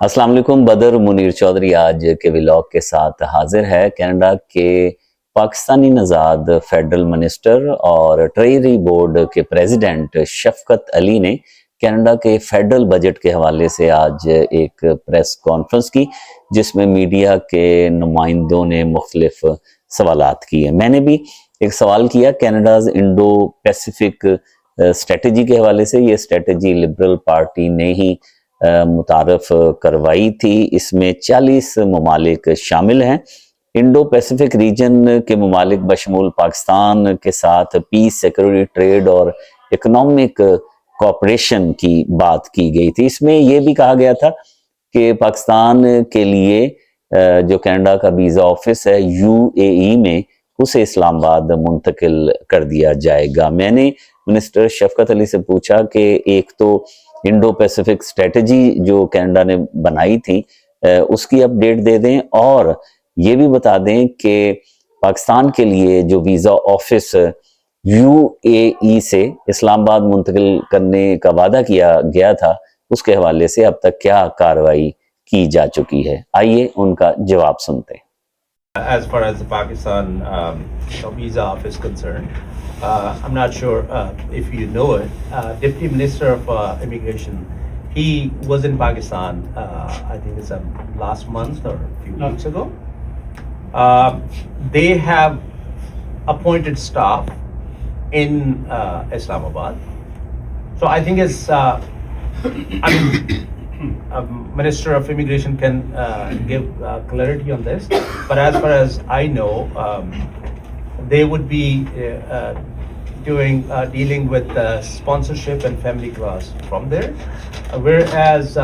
अस्सलाम वालेकुम। बदर मुनीर चौधरी आज के व्लॉग के साथ हाजिर है। कनाडा के पाकिस्तानी नज़ाद फेडरल मिनिस्टर और ट्रेजरी बोर्ड के प्रेसिडेंट शफकत अली ने कनाडा के फेडरल बजट के हवाले से आज एक प्रेस कॉन्फ्रेंस की, जिसमें मीडिया के नुमाइंदों ने मुख्तलिफ सवालात किए। मैंने भी एक सवाल किया कनाडाज इंडो पैसिफिक स्ट्रेटजी के हवाले से। ये स्ट्रेटजी लिबरल पार्टी ने ही मुतारफ करवाई थी। इसमें 40 ममालिक शामिल हैं। इंडो पैसिफिक रीजन के ममालिक बशमूल पाकिस्तान के साथ पीस, सिक्योरिटी, ट्रेड और इकोनॉमिक कोऑपरेशन की बात की गई थी। इसमें यह भी कहा गया था कि पाकिस्तान के लिए जो कनाडा का वीज़ा ऑफिस है यूएई में, उसे इस्लामाबाद मुंतकिल कर दिया जाएगा। मैंने मिनिस्टर शफकत अली से पूछा कि एक तो इंडो पैसिफिक स्ट्रेटजी जो कनाडा ने बनाई थी उसकी अपडेट दे दें, और ये भी बता दें कि पाकिस्तान के लिए जो वीज़ा ऑफिस यूएई से इस्लामाबाद मुंतकिल करने का वादा किया गया था, उसके हवाले से अब तक क्या कार्रवाई की जा चुकी है। आइए उनका जवाब सुनते हैं। As far as the Pakistan visa office concerned, I'm not sure if you know it. Deputy Minister of Immigration, he was in Pakistan. I think it's last month or a few weeks ago. They have appointed staff in Islamabad. So I think it's. I mean. Minister of Immigration can give clarity on this, but as far as I know, they would be dealing with sponsorship and family class from there, whereas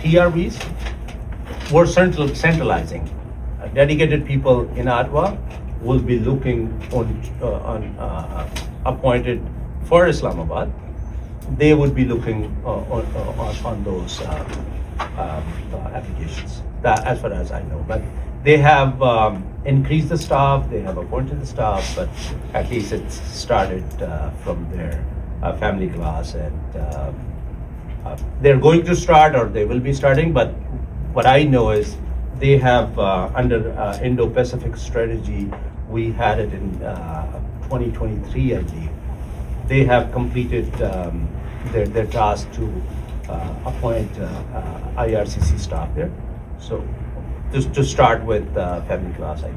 TRVs were centralizing. Dedicated people in Ottawa will be looking on appointed for Islamabad. They would be looking on those applications, as far as I know. But they have increased the staff, they have appointed the staff, but at least it's started from their family class, and they're going to start, or they will be starting. But what I know is they have under Indo-Pacific strategy, we had it in 2023, I believe. They have completed their task to appoint IRCC staff there. So just to start with family class, I